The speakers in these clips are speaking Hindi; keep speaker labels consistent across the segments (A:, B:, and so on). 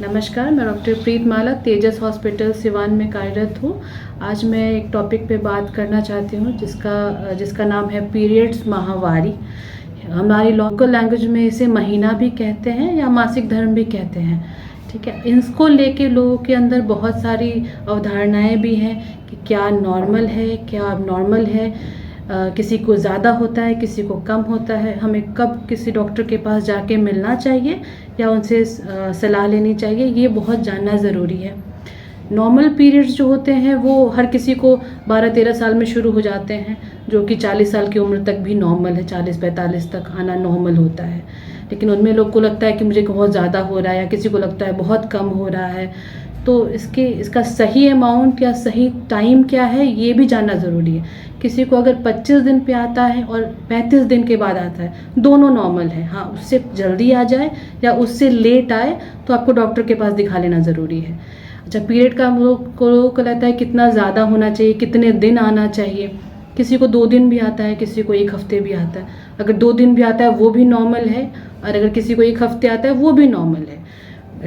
A: नमस्कार, मैं डॉक्टर प्रीत माला तेजस हॉस्पिटल सिवान में कार्यरत हूँ। आज मैं एक टॉपिक पे बात करना चाहती हूँ जिसका नाम है पीरियड्स माहवारी। हमारी लोकल लैंग्वेज में इसे महीना भी कहते हैं या मासिक धर्म भी कहते हैं। ठीक है, इसको लेके लोगों के अंदर बहुत सारी अवधारणाएं भी हैं कि क्या नॉर्मल है, क्या अबनॉर्मल है। किसी को ज़्यादा होता है, किसी को कम होता है। हमें कब किसी डॉक्टर के पास जाके मिलना चाहिए या उनसे सलाह लेनी चाहिए, ये बहुत जानना ज़रूरी है। नॉर्मल पीरियड्स जो होते हैं वो हर किसी को 12-13 साल में शुरू हो जाते हैं, जो कि 40 साल की उम्र तक भी नॉर्मल है। 40-45 तक आना नॉर्मल होता है, लेकिन उनमें लोग को लगता है कि मुझे बहुत ज़्यादा हो रहा है या किसी को लगता है बहुत कम हो रहा है। तो इसका सही अमाउंट या सही टाइम क्या है, ये भी जानना ज़रूरी है। किसी को अगर 25 दिन पे आता है और 35 दिन के बाद आता है, दोनों नॉर्मल है। हाँ, उससे जल्दी आ जाए या उससे लेट आए तो आपको डॉक्टर के पास दिखा लेना ज़रूरी है। अच्छा, पीरियड का लोग को लगता है कितना ज़्यादा होना चाहिए, कितने दिन आना चाहिए। किसी को 2 दिन भी आता है, किसी को 1 हफ्ते भी आता है। अगर 2 दिन भी आता है वो भी नॉर्मल है, और अगर किसी को 1 हफ्ते आता है वो भी नॉर्मल है।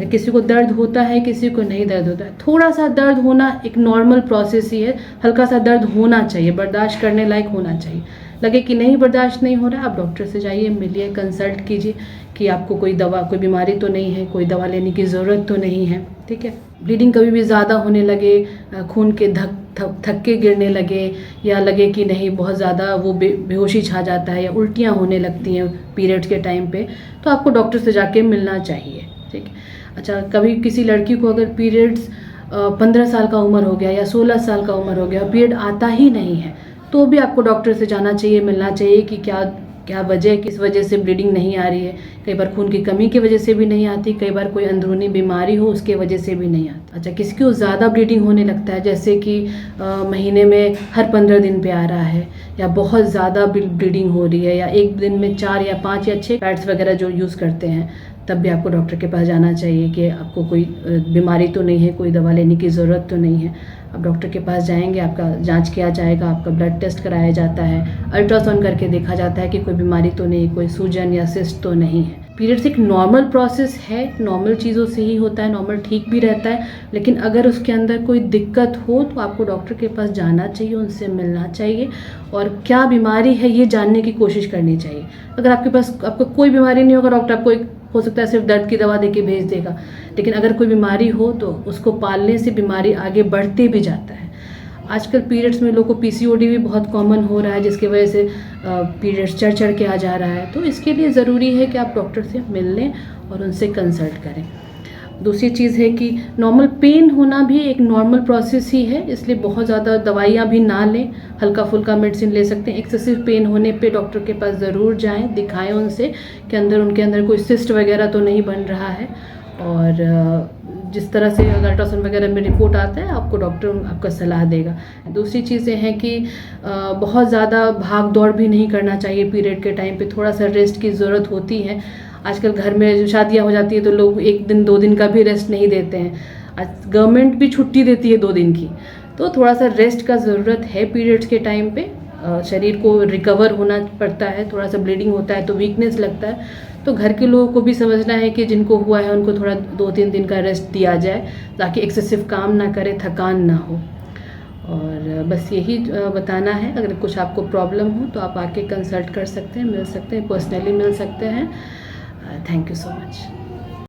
A: किसी को दर्द होता है, किसी को नहीं दर्द होता है। थोड़ा सा दर्द होना एक नॉर्मल प्रोसेस ही है। हल्का सा दर्द होना चाहिए, बर्दाश्त करने लायक होना चाहिए। लगे कि नहीं बर्दाश्त नहीं हो रहा, आप डॉक्टर से जाइए, मिलिए, कंसल्ट कीजिए कि आपको कोई बीमारी तो नहीं है, कोई दवा लेने की ज़रूरत तो नहीं है। ठीक है, ब्लीडिंग कभी भी ज़्यादा होने लगे, खून के थक्के गिरने लगे, या लगे कि नहीं बहुत ज़्यादा वो बेहोशी छा जाता है या उल्टियाँ होने लगती हैं पीरियड्स के टाइम पे, तो आपको डॉक्टर से जाके मिलना चाहिए। ठीक है। अच्छा, कभी किसी लड़की को अगर पीरियड्स 15 साल का उम्र हो गया या 16 साल का उम्र हो गया, पीरियड आता ही नहीं है, तो भी आपको डॉक्टर से जाना चाहिए, मिलना चाहिए कि क्या वजह, किस वजह से ब्लीडिंग नहीं आ रही है। कई बार खून की कमी की वजह से भी नहीं आती, कई बार कोई अंदरूनी बीमारी हो उसके वजह से भी नहीं आती। अच्छा, किसी को ज़्यादा ब्लीडिंग होने लगता है, जैसे कि महीने में हर 15 दिन पे आ रहा है, या बहुत ज़्यादा ब्लीडिंग हो रही है, या एक दिन में 4 या 5 या 6 पैड्स वगैरह जो यूज़ करते हैं, तब भी आपको डॉक्टर के पास जाना चाहिए कि आपको कोई बीमारी तो नहीं है, कोई दवा लेने की ज़रूरत तो नहीं है। आप डॉक्टर के पास जाएंगे, आपका जांच किया जाएगा, आपका ब्लड टेस्ट कराया जाता है, अल्ट्रासाउंड करके देखा जाता है कि कोई बीमारी तो नहीं, कोई सूजन या सिस्ट तो नहीं है। पीरियड्स एक नॉर्मल प्रोसेस है, नॉर्मल चीज़ों से ही होता है, नॉर्मल ठीक भी रहता है। लेकिन अगर उसके अंदर कोई दिक्कत हो तो आपको डॉक्टर के पास जाना चाहिए, उनसे मिलना चाहिए, और क्या बीमारी है ये जानने की कोशिश करनी चाहिए। अगर आपको कोई बीमारी नहीं होगा, डॉक्टर आपको हो सकता है सिर्फ दर्द की दवा देके भेज देगा, लेकिन अगर कोई बीमारी हो तो उसको पालने से बीमारी आगे बढ़ते भी जाता है। आजकल पीरियड्स में लोगों को पीसीओडी भी बहुत कॉमन हो रहा है, जिसकी वजह से पीरियड्स चढ़ के आ जा रहा है। तो इसके लिए ज़रूरी है कि आप डॉक्टर से मिल लें और उनसे कंसल्ट करें। दूसरी चीज़ है कि नॉर्मल पेन होना भी एक नॉर्मल प्रोसेस ही है, इसलिए बहुत ज़्यादा दवाइयाँ भी ना लें, हल्का फुल्का मेडिसिन ले सकते हैं। एक्सेसिव पेन होने पे डॉक्टर के पास ज़रूर जाएं, दिखाएं उनसे कि उनके अंदर कोई सिस्ट वगैरह तो नहीं बन रहा है। और जिस तरह से अल्ट्रासाउंड वगैरह में रिपोर्ट आता है, आपको डॉक्टर आपका सलाह देगा। दूसरी चीज़ें हैं कि बहुत ज़्यादा भाग दौड़ भी नहीं करना चाहिए पीरियड के टाइम पे, थोड़ा सा रेस्ट की ज़रूरत होती है। आजकल घर में शादियां हो जाती है तो लोग 1 दिन 2 दिन का भी रेस्ट नहीं देते हैं। आज गवर्नमेंट भी छुट्टी देती है 2 दिन की, तो थोड़ा सा रेस्ट का ज़रूरत है पीरियड्स के टाइम पे। शरीर को रिकवर होना पड़ता है, थोड़ा सा ब्लीडिंग होता है तो वीकनेस लगता है, तो घर के लोगों को भी समझना है कि जिनको हुआ है उनको थोड़ा 2-3 दिन का रेस्ट दिया जाए, ताकि एक्सेसिव काम ना करे, थकान ना हो। और बस यही बताना है। अगर कुछ आपको प्रॉब्लम हो तो आप आके कंसल्ट कर सकते हैं, मिल सकते हैं, पर्सनली मिल सकते हैं। Thank you so much.